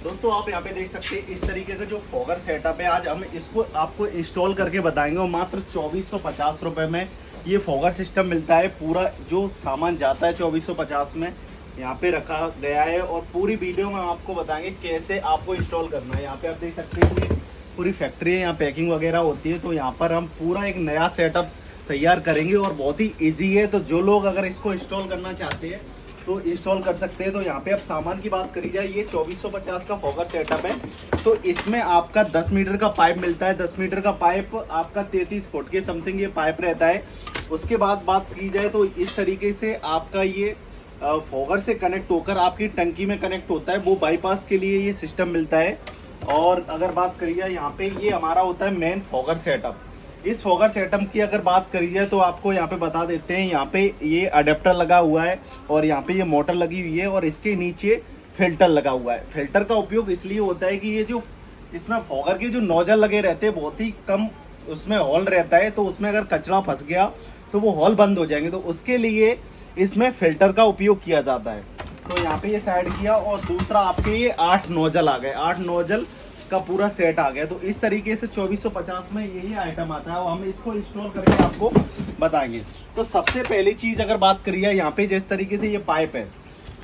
दोस्तों आप यहाँ पे देख सकते हैं इस तरीके का जो फॉगर सेटअप है, आज हम इसको आपको इंस्टॉल करके बताएंगे और मात्र 2450 रुपये में ये फॉगर सिस्टम मिलता है। पूरा जो सामान जाता है 2450 में यहाँ पे रखा गया है और पूरी वीडियो में आपको बताएंगे कैसे आपको इंस्टॉल करना है। यहाँ पे आप देख सकते हैं ये पूरी फैक्ट्री है, यहाँ पैकिंग वगैरह होती है। तो यहाँ पर हम पूरा एक नया सेटअप तैयार करेंगे और बहुत ही ईजी है। तो जो लोग अगर इसको इंस्टॉल करना चाहते हैं तो इंस्टॉल कर सकते हैं। तो यहाँ पे अब सामान की बात करी जाए, ये 2450 का फॉगर सेटअप है। तो इसमें आपका 10 मीटर का पाइप मिलता है। 10 मीटर का पाइप आपका 33 फुट के समथिंग ये पाइप रहता है। उसके बाद बात की जाए तो इस तरीके से आपका ये फॉगर से कनेक्ट होकर आपकी टंकी में कनेक्ट होता है, वो बाईपास के लिए ये सिस्टम मिलता है। और अगर बात करी जाए यहाँ पे ये हमारा होता है मेन फॉगर सेटअप। इस फॉगर सेटअप की अगर बात करी जाए तो आपको यहाँ पे बता देते हैं, यहाँ पे ये अडेप्टर लगा हुआ है और यहाँ पे ये मोटर लगी हुई है और इसके नीचे फिल्टर लगा हुआ है। फिल्टर का उपयोग इसलिए होता है कि ये जो इसमें फॉगर के जो नोजल लगे रहते हैं बहुत ही कम उसमें हॉल रहता है, तो उसमें अगर कचरा फंस गया तो वो हॉल बंद हो जाएंगे। तो उसके लिए इसमें फिल्टर का उपयोग किया जाता है। तो यहाँ पे ये साइड किया और दूसरा आपके ये 8 नोजल आ गए, 8 नोजल का पूरा सेट आ गया। तो इस तरीके से 2450 में यही आइटम आता है और हम इसको इंस्टॉल करके आपको बताएंगे। तो सबसे पहली चीज अगर बात करिए यहाँ पे जिस तरीके से ये पाइप है,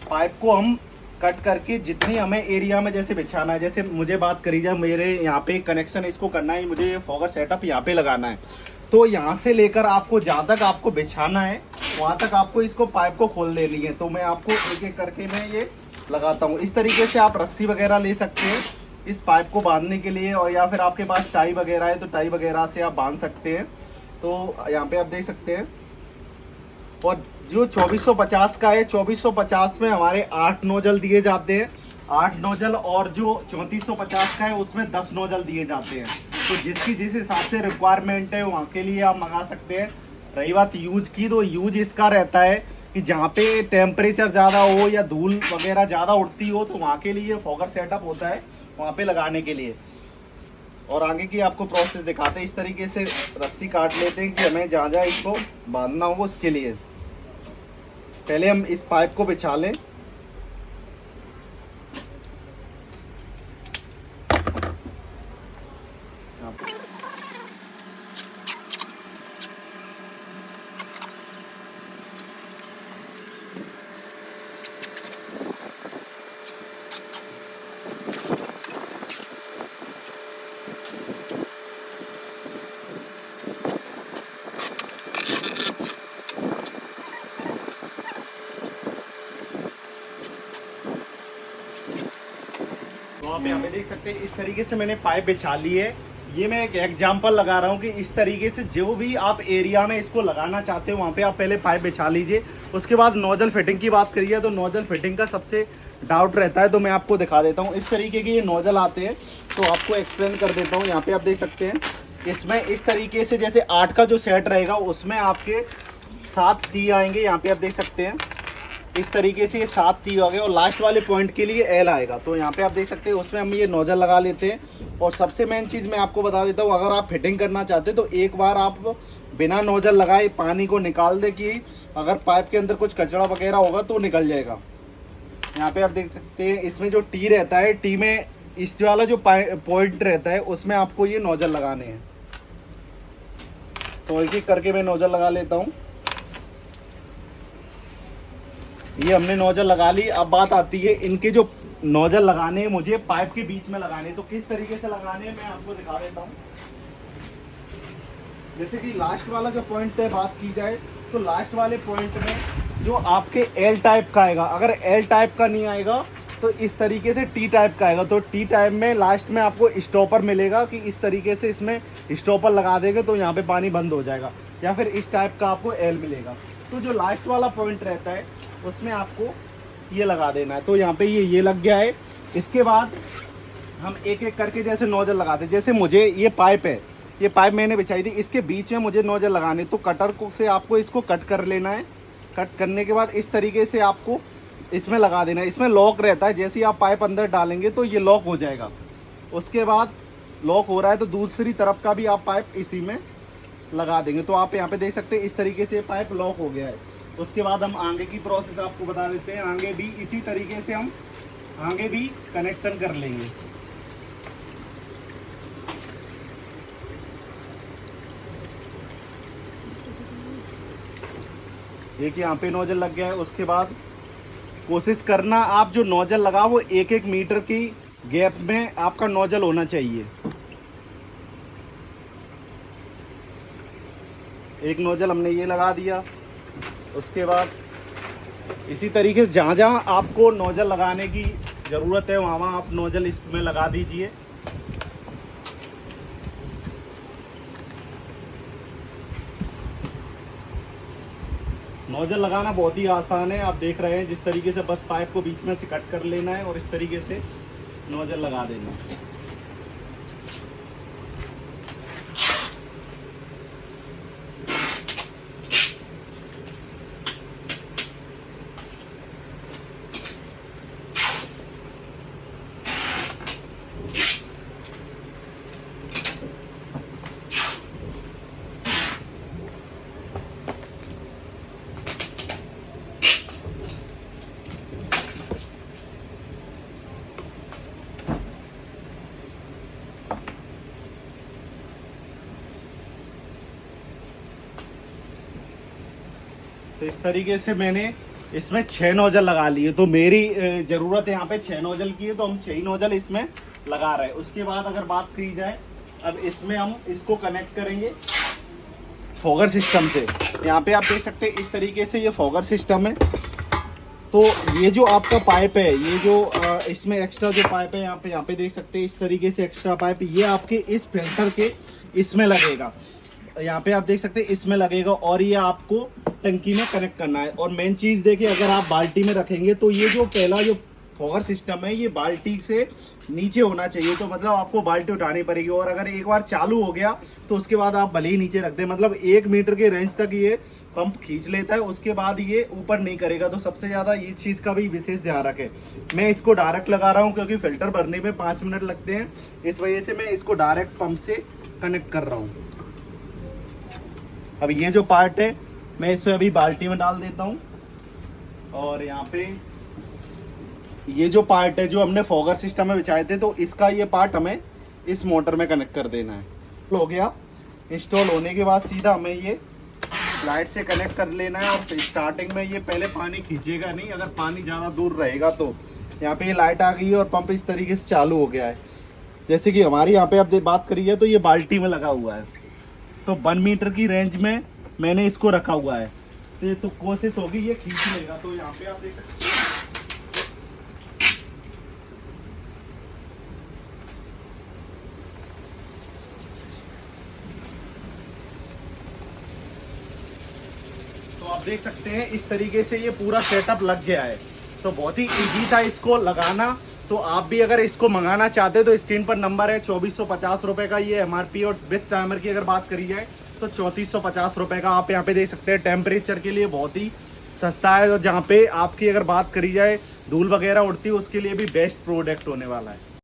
पाइप को हम कट करके जितनी हमें एरिया में जैसे बिछाना है, जैसे मुझे बात करी जाए मेरे यहाँ पे कनेक्शन इसको करना है, मुझे ये फॉगर सेटअप यहाँ पे लगाना है। तो यहाँ से लेकर आपको जहाँ तक आपको बिछाना है वहाँ तक आपको इसको पाइप को खोल देनी है। तो मैं आपको एक एक करके मैं ये लगाता हूँ। इस तरीके से आप रस्सी वगैरह ले सकते हैं इस पाइप को बांधने के लिए, और या फिर आपके पास टाई वगैरह है तो टाई वगैरह से आप बांध सकते हैं। तो यहाँ पे आप देख सकते हैं। और जो 2450 का है, 2450 में हमारे 8 नोजल दिए जाते हैं, 8 नोजल, और जो 3450 का है उसमें 10 नोजल दिए जाते हैं। तो जिसकी जिस हिसाब से रिक्वायरमेंट है वहाँ के लिए आप मंगा सकते हैं। रही बात यूज की, तो यूज इसका रहता है कि जहाँ पे टेम्परेचर ज़्यादा हो या धूल वगैरह ज़्यादा उड़ती हो तो वहाँ के लिए फॉगर सेटअप होता है, वहाँ पे लगाने के लिए। और आगे की आपको प्रोसेस दिखाते हैं। इस तरीके से रस्सी काट लेते हैं कि हमें जहाँ जहाँ इसको बांधना हो उसके लिए। पहले हम इस पाइप को बिछा लें। तो आप यहाँ पे देख सकते हैं इस तरीके से मैंने पाइप बिछा ली है। ये मैं एक एग्जांपल लगा रहा हूँ कि इस तरीके से जो भी आप एरिया में इसको लगाना चाहते हो वहाँ पे आप पहले पाइप बिछा लीजिए। उसके बाद नोजल फिटिंग की बात करिए तो नोजल फिटिंग का सबसे डाउट रहता है, तो मैं आपको दिखा देता हूँ। इस तरीके के ये नोजल आते हैं, तो आपको एक्सप्लेन कर देता हूँ। यहाँ पे आप देख सकते हैं इसमें इस तरीके से जैसे 8 का जो सेट रहेगा उसमें आपके 7 टी आएंगे। यहाँ पे आप देख सकते हैं इस तरीके से ये 7 टी आ गए और लास्ट वाले पॉइंट के लिए एल आएगा। तो यहाँ पे आप देख सकते हैं उसमें हम ये नोजल लगा लेते हैं। और सबसे मेन चीज़ मैं आपको बता देता हूँ, अगर आप फिटिंग करना चाहते हैं तो एक बार आप बिना नोजल लगाए पानी को निकाल दे कि अगर पाइप के अंदर कुछ कचरा वगैरह होगा तो निकल जाएगा। यहाँ पे आप देख सकते हैं इसमें जो टी रहता है, टी में इस वाला जो पॉइंट रहता है उसमें आपको ये नोजल लगाने हैं। तो एक एक करके मैं नोजल लगा लेता हूँ। ये हमने नोजल लगा ली। अब बात आती है इनके जो नोजल लगाने हैं मुझे पाइप के बीच में लगाने हैं। तो किस तरीके से लगाने हैं मैं आपको दिखा देता हूँ। जैसे कि लास्ट वाला जो पॉइंट है बात की जाए तो लास्ट वाले पॉइंट में जो आपके एल टाइप का आएगा, अगर एल टाइप का नहीं आएगा तो इस तरीके से टी टाइप का आएगा। तो टी टाइप में लास्ट में आपको स्टॉपर मिलेगा कि इस तरीके से इसमें स्टॉपर लगा देंगे तो यहाँ पे पानी बंद हो जाएगा, या फिर इस टाइप का आपको एल मिलेगा। तो जो लास्ट वाला पॉइंट रहता है उसमें आपको ये लगा देना है। तो यहाँ पे ये लग गया है। इसके बाद हम एक एक करके जैसे नोजल लगाते हैं। जैसे मुझे ये पाइप है, ये पाइप मैंने बिछाई थी, इसके बीच में मुझे नोजल लगाने, तो कटर को से आपको इसको कट कर लेना है। कट करने के बाद इस तरीके से आपको इसमें लगा देना है। इसमें लॉक रहता है, जैसे ही आप पाइप अंदर डालेंगे तो ये लॉक हो जाएगा। उसके बाद लॉक हो रहा है तो दूसरी तरफ का भी आप पाइप इसी में लगा देंगे। तो आप यहाँ पे देख सकते हैं इस तरीके से पाइप लॉक हो गया है। उसके बाद हम आगे की प्रोसेस आपको बता देते हैं। आगे भी इसी तरीके से हम आगे भी कनेक्शन कर लेंगे। एक यहाँ पे नोजल लग गया है। उसके बाद कोशिश करना आप जो नोजल लगाओ वो 1-1 मीटर की गैप में आपका नोजल होना चाहिए। एक नोजल हमने ये लगा दिया। उसके बाद इसी तरीके से जहाँ जहाँ आपको नोजल लगाने की ज़रूरत है वहाँ वहाँ आप नोजल इसमें लगा दीजिए। नोजल लगाना बहुत ही आसान है, आप देख रहे हैं जिस तरीके से बस पाइप को बीच में से कट कर लेना है और इस तरीके से नोजल लगा देना है। तो इस तरीके से मैंने इसमें 6 नोजल लगा लिए। तो मेरी ज़रूरत यहाँ पे 6 नोजल की है, तो हम 6 ही नोजल इसमें लगा रहे हैं। उसके बाद अगर बात की जाए, अब इसमें हम इसको कनेक्ट करेंगे फॉगर सिस्टम से। यहाँ पे आप देख सकते हैं इस तरीके से ये फॉगर सिस्टम है। तो ये जो आपका पाइप है, ये जो इसमें एक्स्ट्रा जो पाइप है यहाँ पे देख सकते हैं इस तरीके से एक्स्ट्रा पाइप, ये आपके इस फिल्टर के इसमें लगेगा। यहाँ पे आप देख सकते हैं इसमें लगेगा और ये आपको टंकी में कनेक्ट करना है। और मेन चीज़ देखिए, अगर आप बाल्टी में रखेंगे तो ये जो पहला जो फॉगर सिस्टम है ये बाल्टी से नीचे होना चाहिए। तो मतलब आपको बाल्टी उठानी पड़ेगी, और अगर एक बार चालू हो गया तो उसके बाद आप भले ही नीचे रख दें, मतलब 1 मीटर के रेंज तक ये पंप खींच लेता है, उसके बाद ये ऊपर नहीं करेगा। तो सबसे ज़्यादा ये चीज़ का भी विशेष ध्यान रखें। मैं इसको डायरेक्ट लगा रहा हूँ क्योंकि फिल्टर भरने में 5 मिनट लगते हैं, इस वजह से मैं इसको डायरेक्ट पंप से कनेक्ट कर रहा हूँ। अब ये जो पार्ट है मैं इसमें अभी बाल्टी में डाल देता हूँ, और यहाँ पे ये जो पार्ट है जो हमने फॉगर सिस्टम में बिछाए थे, तो इसका ये पार्ट हमें इस मोटर में कनेक्ट कर देना है। हो गया इंस्टॉल होने के बाद सीधा हमें ये लाइट से कनेक्ट कर लेना है। और स्टार्टिंग में ये पहले पानी खींचेगा नहीं, अगर पानी ज़्यादा दूर रहेगा तो। यहाँ पे ये लाइट आ गई है और पंप इस तरीके से चालू हो गया है। जैसे कि हमारी यहाँ पे अब बात करी है तो ये बाल्टी में लगा हुआ है, तो 1 मीटर की रेंज में मैंने इसको रखा हुआ है। तो कोशिश होगी ये खींच लेगा। तो यहाँ पे आप देख सकते हैं तो आप देख सकते हैं इस तरीके से ये पूरा सेटअप लग गया है। तो बहुत ही इजी था इसको लगाना। तो आप भी अगर इसको मंगाना चाहते हैं तो स्क्रीन पर नंबर है। 2450 रुपये का ये MRP, और विथ टाइमर की अगर बात करी जाए तो 3450 रुपये का। आप यहाँ पे देख सकते हैं टेम्परेचर के लिए बहुत ही सस्ता है। और जहाँ पे आपकी अगर बात करी जाए धूल वगैरह उड़ती है उसके लिए भी बेस्ट प्रोडक्ट होने वाला है।